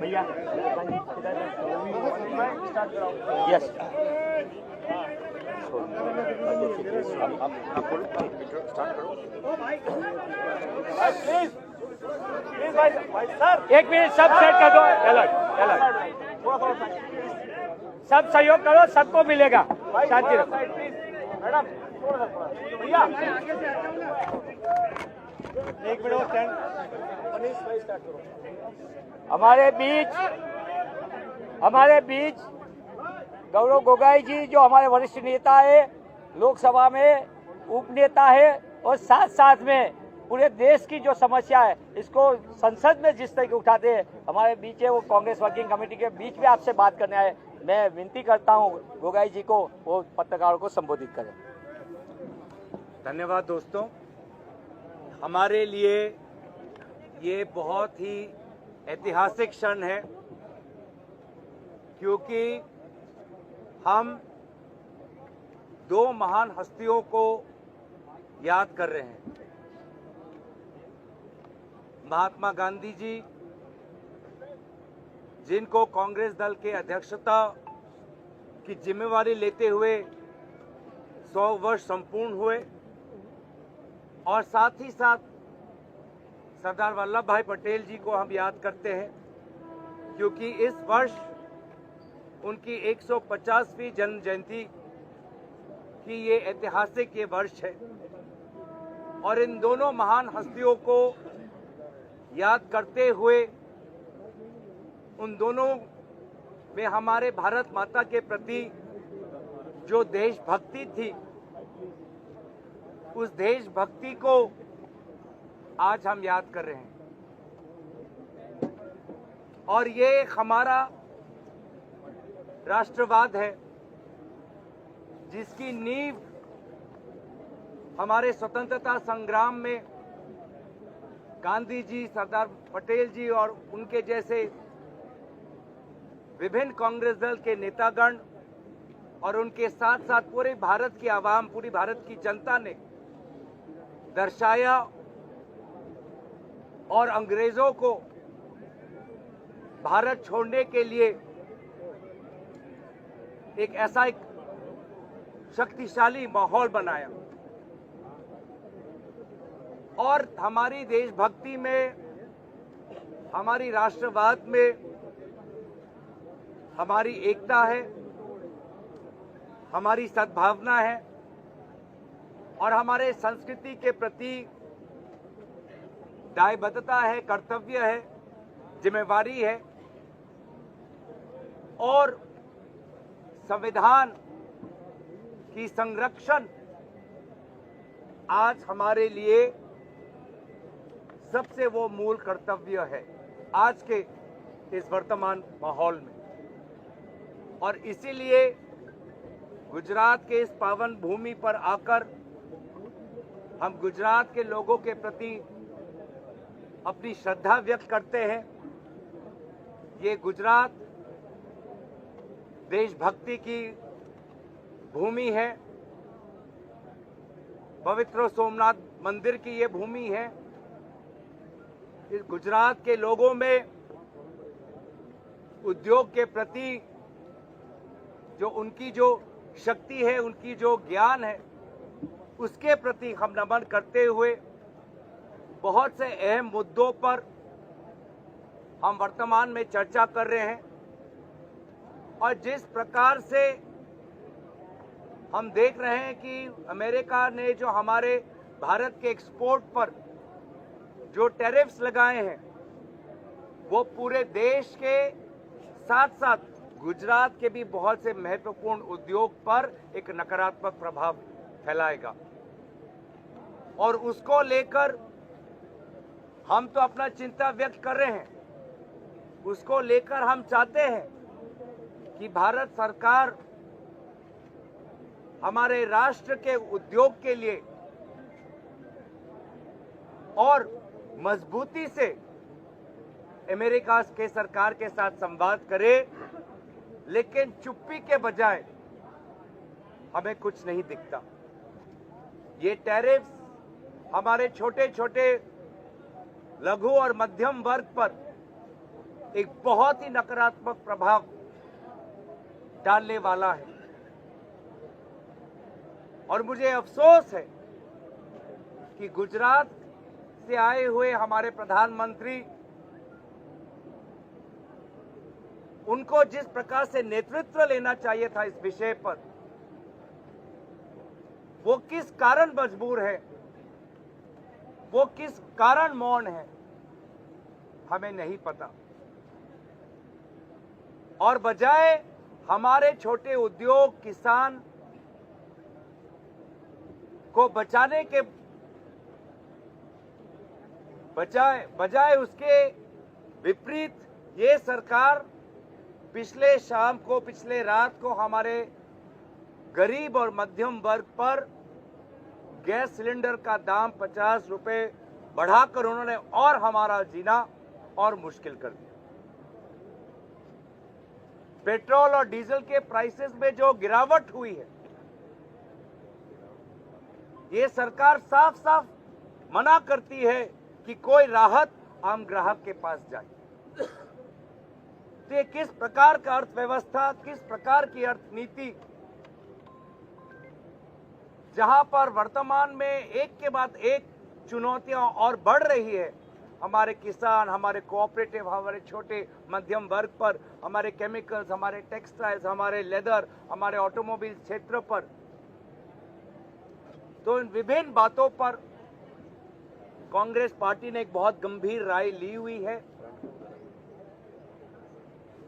भैया यस एक मिनट सब सेट कर दो। सब सहयोग करो, सबको मिलेगा। शांति रखो मैडम। भैया एक मिनट स्टैंड। हमारे बीच गौरव गोगोई जी जो हमारे वरिष्ठ नेता है, लोकसभा में उप नेता है, और साथ साथ में पूरे देश की जो समस्या है इसको संसद में जिस तरीके उठाते हैं, हमारे बीच है वो कांग्रेस वर्किंग कमेटी के बीच में आपसे बात करने आए। मैं विनती करता हूं गोगोई जी को वो पत्रकारों को संबोधित करें। धन्यवाद दोस्तों। हमारे लिए ये बहुत ही ऐतिहासिक क्षण है, क्योंकि हम दो महान हस्तियों को याद कर रहे हैं। महात्मा गांधी जी, जिनको कांग्रेस दल के अध्यक्षता की जिम्मेवारी लेते हुए 100 वर्ष संपूर्ण हुए, और साथ ही साथ सरदार वल्लभ भाई पटेल जी को हम याद करते हैं, क्योंकि इस वर्ष उनकी 150वीं जन्म जयंती की ये ऐतिहासिक ये वर्ष है। और इन दोनों महान हस्तियों को याद करते हुए, उन दोनों में हमारे भारत माता के प्रति जो देशभक्ति थी, उस देशभक्ति को आज हम याद कर रहे हैं। और ये हमारा राष्ट्रवाद है, जिसकी नींव हमारे स्वतंत्रता संग्राम में गांधी जी, सरदार पटेल जी और उनके जैसे विभिन्न कांग्रेस दल के नेतागण और उनके साथ साथ पूरे भारत की आवाम, पूरी भारत की जनता ने दर्शाया, और अंग्रेजों को भारत छोड़ने के लिए एक ऐसा एक शक्तिशाली माहौल बनाया। और हमारी देशभक्ति में, हमारी राष्ट्रवाद में हमारी एकता है, हमारी सद्भावना है, और हमारे संस्कृति के प्रति दायबद्धता है, कर्तव्य है, जिम्मेवारी है। और संविधान की संरक्षण आज हमारे लिए सबसे वो मूल कर्तव्य है आज के इस वर्तमान माहौल में। और इसीलिए गुजरात के इस पावन भूमि पर आकर हम गुजरात के लोगों के प्रति अपनी श्रद्धा व्यक्त करते हैं। ये गुजरात देशभक्ति की भूमि है, पवित्र सोमनाथ मंदिर की ये भूमि है। इस गुजरात के लोगों में उद्योग के प्रति जो उनकी जो शक्ति है, उनकी जो ज्ञान है, उसके प्रति हम नमन करते हुए बहुत से अहम मुद्दों पर हम वर्तमान में चर्चा कर रहे हैं। और जिस प्रकार से हम देख रहे हैं कि अमेरिका ने जो हमारे भारत के एक्सपोर्ट पर जो टैरिफ्स लगाए हैं, वो पूरे देश के साथ साथ गुजरात के भी बहुत से महत्वपूर्ण उद्योग पर एक नकारात्मक प्रभाव फैलाएगा। और उसको लेकर हम तो अपना चिंता व्यक्त कर रहे हैं, उसको लेकर हम चाहते हैं कि भारत सरकार हमारे राष्ट्र के उद्योग के लिए और मजबूती से अमेरिका के सरकार के साथ संवाद करे, लेकिन चुप्पी के बजाय हमें कुछ नहीं दिखता। ये टैरिफ्स हमारे छोटे छोटे लघु और मध्यम वर्ग पर एक बहुत ही नकारात्मक प्रभाव डालने वाला है। और मुझे अफसोस है कि गुजरात से आए हुए हमारे प्रधानमंत्री, उनको जिस प्रकार से नेतृत्व लेना चाहिए था इस विषय पर, वो किस कारण मजबूर है, वो किस कारण मौन है, हमें नहीं पता। और बजाय हमारे छोटे उद्योग, किसान को बचाने के बजाय उसके विपरीत ये सरकार पिछले रात को हमारे गरीब और मध्यम वर्ग पर गैस सिलेंडर का दाम 50 रुपए बढ़ाकर उन्होंने और हमारा जीना और मुश्किल कर दिया। पेट्रोल और डीजल के प्राइसेस में जो गिरावट हुई है, ये सरकार साफ साफ मना करती है कि कोई राहत आम ग्राहक के पास जाए। तो ये किस प्रकार का अर्थव्यवस्था, किस प्रकार की अर्थनीति, जहां पर वर्तमान में एक के बाद एक चुनौतियां और बढ़ रही है, हमारे किसान, हमारे कोऑपरेटिव, हमारे छोटे मध्यम वर्ग पर, हमारे केमिकल्स, हमारे टेक्सटाइल्स, हमारे लेदर, हमारे ऑटोमोबाइल क्षेत्र पर। तो इन विभिन्न बातों पर कांग्रेस पार्टी ने एक बहुत गंभीर राय ली हुई है।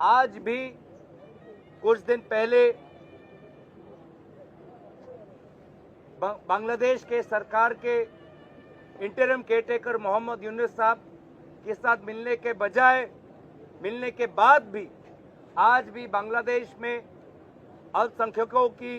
आज भी कुछ दिन पहले बांग्लादेश के सरकार के इंटरिम केयरटेकर मोहम्मद यूनुस साहब के साथ मिलने के बाद भी आज भी बांग्लादेश में अल्पसंख्यकों की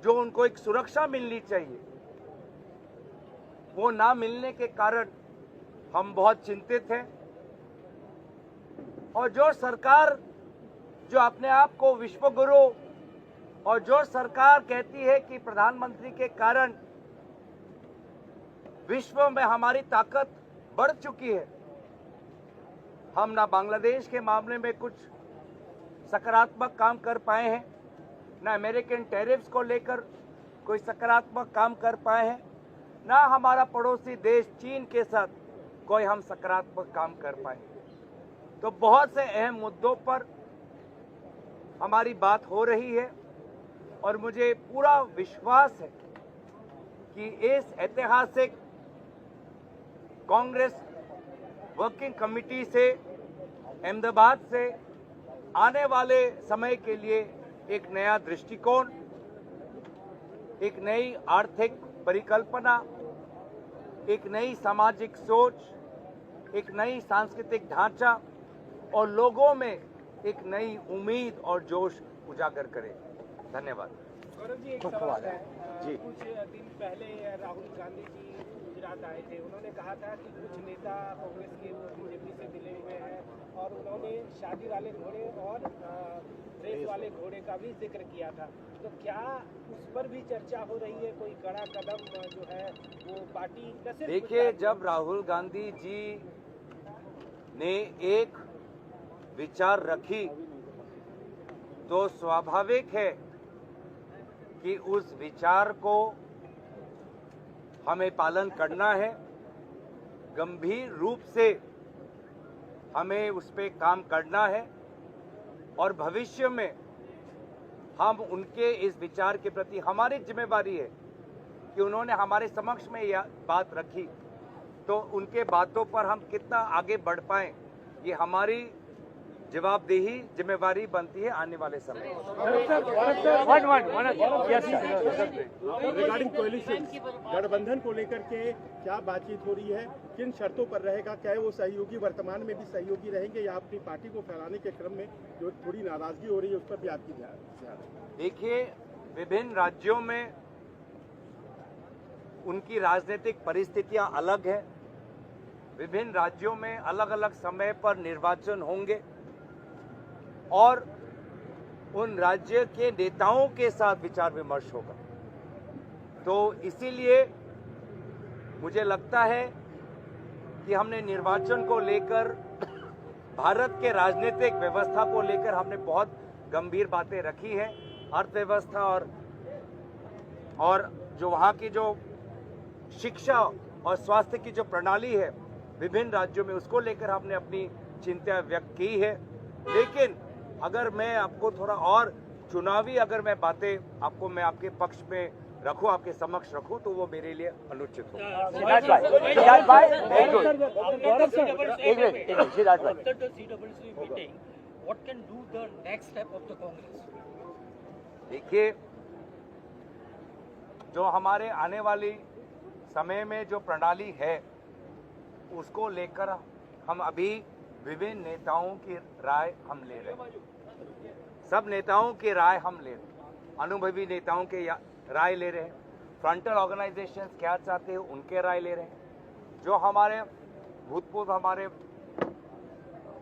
जो उनको एक सुरक्षा मिलनी चाहिए, वो ना मिलने के कारण हम बहुत चिंतित हैं। और जो सरकार जो अपने आप को विश्वगुरु, और जो सरकार कहती है कि प्रधानमंत्री के कारण विश्व में हमारी ताकत बढ़ चुकी है, हम ना बांग्लादेश के मामले में कुछ सकारात्मक काम कर पाए हैं, ना अमेरिकन टैरिफ्स को लेकर कोई सकारात्मक काम कर पाए हैं, ना हमारा पड़ोसी देश चीन के साथ कोई हम सकारात्मक काम कर पाए। तो बहुत से अहम मुद्दों पर हमारी बात हो रही है और मुझे पूरा विश्वास है कि इस ऐतिहासिक कांग्रेस वर्किंग कमेटी से अहमदाबाद से आने वाले समय के लिए एक नया दृष्टिकोण, एक नई आर्थिक परिकल्पना, एक नई सामाजिक सोच, एक नई सांस्कृतिक ढांचा और लोगों में एक नई उम्मीद और जोश उजागर करे। धन्यवाद। गौरव जी, एक सवाल है जी। कुछ दिन पहले राहुल गांधी जी गुजरात आए थे, उन्होंने कहा था कि कुछ नेता कांग्रेस के बीजेपी से मिले हुए हैं और उन्होंने शादी वाले घोड़े और रेस वाले घोड़े का भी जिक्र किया था। तो क्या उस पर भी चर्चा हो रही है, कोई कड़ा कदम जो है वो पार्टी? देखिए, जब राहुल गांधी जी ने एक विचार रखी तो स्वाभाविक है कि उस विचार को हमें पालन करना है, गंभीर रूप से हमें उस पर काम करना है और भविष्य में हम उनके इस विचार के प्रति, हमारी जिम्मेवारी है कि उन्होंने हमारे समक्ष में यह बात रखी तो उनके बातों पर हम कितना आगे बढ़ पाएं, ये हमारी जवाबदेही जिम्मेवारी बनती है आने वाले समय में। रिगार्डिंग कोएलिशन, गठबंधन को लेकर के क्या बातचीत हो रही है, किन शर्तों पर रहेगा, क्या वो सहयोगी वर्तमान में भी सहयोगी रहेंगे या अपनी पार्टी को फैलाने के क्रम में जो थोड़ी नाराजगी हो रही है उस पर भी आपकी ध्यान? देखिए, विभिन्न राज्यों में उनकी राजनीतिक परिस्थितियां अलग है, विभिन्न राज्यों में अलग अलग समय पर निर्वाचन होंगे और उन राज्य के नेताओं के साथ विचार विमर्श होगा। तो इसीलिए मुझे लगता है कि हमने निर्वाचन को लेकर, भारत के राजनीतिक व्यवस्था को लेकर हमने बहुत गंभीर बातें रखी हैं। अर्थव्यवस्था और जो वहाँ की जो शिक्षा और स्वास्थ्य की जो प्रणाली है विभिन्न राज्यों में, उसको लेकर हमने अपनी चिंता व्यक्त की है। लेकिन अगर मैं आपको थोड़ा और चुनावी अगर मैं बातें मैं आपके पक्ष में रखूं, आपके समक्ष रखूं, तो वो मेरे लिए अनुचित हो। सिद्धार्थ भाई very good. एक मिनट सिद्धार्थ भाई, After the CWC meeting, what can do the next step of the Congress? देखिए, जो हमारे आने वाली समय में जो प्रणाली है उसको लेकर हम अभी विभिन्न नेताओं की राय हम ले रहे हैं। सब नेताओं की राय हम ले रहे हैं, अनुभवी नेताओं के राय ले रहे हैं, फ्रंटल ऑर्गेनाइजेशंस क्या चाहते हैं उनके राय ले रहे हैं, जो हमारे भूतपूर्व हमारे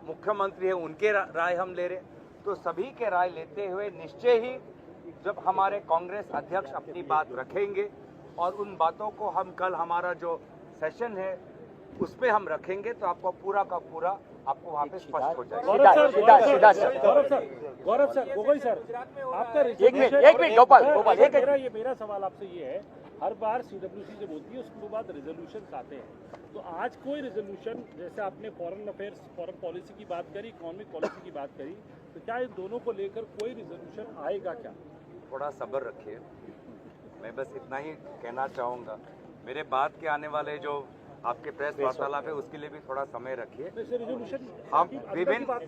मुख्यमंत्री हैं उनके राय हम ले रहे हैं। तो सभी के राय लेते हुए निश्चय ही जब हमारे कांग्रेस अध्यक्ष अपनी बात रखेंगे और उन बातों को हम कल हमारा जो सेशन है उसमें हम रखेंगे, तो आपको पूरा का पूरा आपको वहाँ पे स्पष्ट हो जाएगा। गौरव सर, गोगोई सर, आपका एक मिनट गोपाल मेरा सवाल आपसे ये है, हर बार सीडब्ल्यूसी जब होती है उसके बाद रेजोल्यूशन आते हैं, तो आज कोई रेजोल्यूशन, जैसे आपने फॉरेन अफेयर्स फॉरेन पॉलिसी की बात करी, इकोनॉमिक पॉलिसी की बात करी, तो क्या इन दोनों को लेकर कोई रेजोल्यूशन आएगा क्या? थोड़ा सब्र रखिए, मैं बस इतना ही कहना चाहूँगा। मेरे बाद के आने वाले जो आपके प्रेस वार्तालाप है उसके लिए भी थोड़ा समय रखिए। हम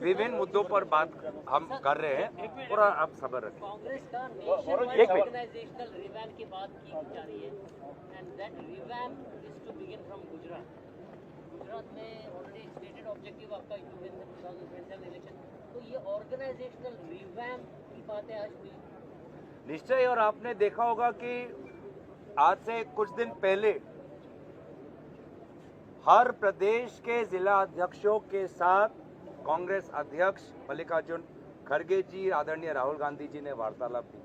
विभिन्न मुद्दों पर बात हम कर रहे हैं, थोड़ा आप सब्र रखिए। कांग्रेस का नेशनवाइड ऑर्गेनाइजेशनल रिवैम्प की बात की जा रही है, and that revamp is to begin from Gujarat में ऑलरेडी स्टेटेड ऑब्जेक्टिव आपका टू विन द 2027 इलेक्शन, तो ये ऑर्गेनाइजेशनल रिवैम्प की बातें आज हुई निश्चय। और आपने देखा होगा कि आज से कुछ दिन पहले हर प्रदेश के जिला अध्यक्षों के साथ कांग्रेस अध्यक्ष मल्लिकार्जुन खड़गे जी, आदरणीय राहुल गांधी जी ने वार्तालाप की।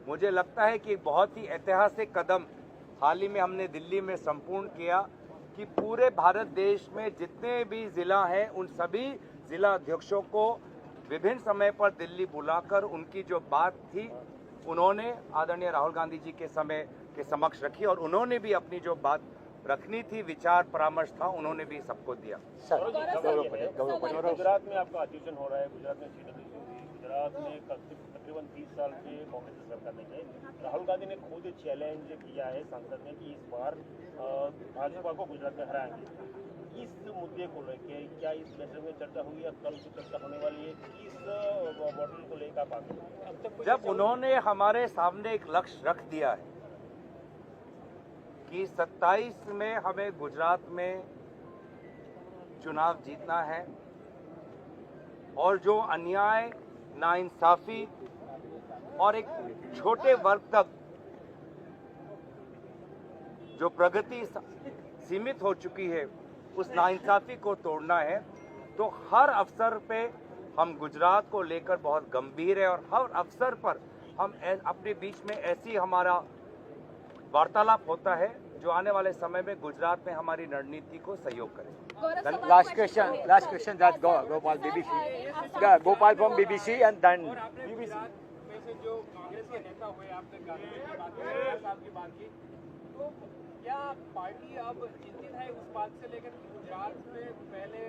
मुझे लगता है कि बहुत ही ऐतिहासिक कदम हाल ही में हमने दिल्ली में संपूर्ण किया कि पूरे भारत देश में जितने भी जिला हैं उन सभी जिला अध्यक्षों को विभिन्न समय पर दिल्ली बुलाकर उनकी जो बात थी उन्होंने आदरणीय राहुल गांधी जी के समय के समक्ष रखी, और उन्होंने भी अपनी जो बात रखनी थी, विचार परामर्श था, उन्होंने भी सबको दिया। गुजरात में आपका अधिवेशन हो रहा है, गुजरात में सीडब्ल्यूसी हुई, गुजरात में तकरीबन 30 साल से कांग्रेस सरकार में है। राहुल गांधी ने खुद चैलेंज किया है संसद में कि इस बार भाजपा को गुजरात में हराएंगे। इस मुद्दे को लेकर क्या इस बैठक में चर्चा हुई या कल की चर्चा होने वाली है? किस मॉडल को लेकर आप आगे? जब उन्होंने हमारे सामने एक लक्ष्य रख दिया है कि 27 में हमें गुजरात में चुनाव जीतना है और जो अन्याय, नाइंसाफी और एक छोटे वर्ग तक जो प्रगति सीमित हो चुकी है उस नाइंसाफी को तोड़ना है, तो हर अवसर पे हम गुजरात को लेकर बहुत गंभीर है और हर अवसर पर हम अपने बीच में ऐसी हमारा वार्तालाप होता है जो आने वाले समय में गुजरात में हमारी रणनीति को सहयोग करे। Last question that Gopal BBC, Gopal from BBC and then BBC. में से जो कांग्रेस के नेता हुए, आपने गांधी की बात की, तो क्या पार्टी अब चिंतित है उस बात से लेकर कि गुजरात में पहले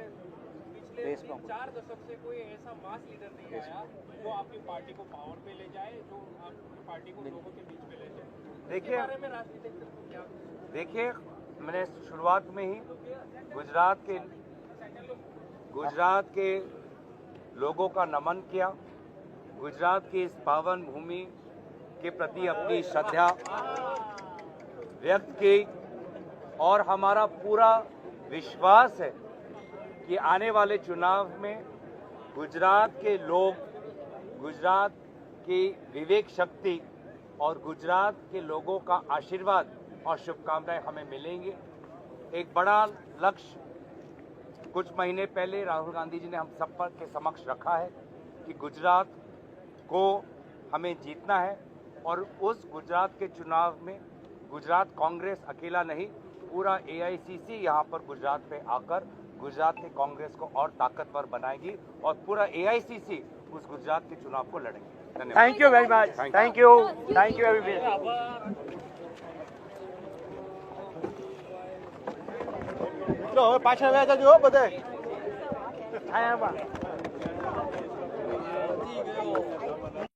पिछले 4 दशक से कोई ऐसा मास लीडर नहीं आया जो आपकी पार्टी को पावर पे ले जाए, जो आपकी पार्टी को लोगों के बीच में ले जाए? देखिए, मैंने शुरुआत में ही गुजरात के लोगों का नमन किया, गुजरात की इस पावन भूमि के प्रति अपनी श्रद्धा व्यक्त की, और हमारा पूरा विश्वास है कि आने वाले चुनाव में गुजरात के लोग, गुजरात की विवेक शक्ति और गुजरात के लोगों का आशीर्वाद और शुभकामनाएं हमें मिलेंगी। एक बड़ा लक्ष्य कुछ महीने पहले राहुल गांधी जी ने हम सब पर के समक्ष रखा है कि गुजरात को हमें जीतना है, और उस गुजरात के चुनाव में गुजरात कांग्रेस अकेला नहीं, पूरा AICC यहाँ पर गुजरात पे आकर गुजरात की कांग्रेस को और ताकतवर बनाएगी और पूरा AICC उस गुजरात के चुनाव को लड़ेंगे। धन्यवाद। Thank you very much. Thank you everyone. મિત્રો હવે પાછા વ્યા જજો બધાય આયા બા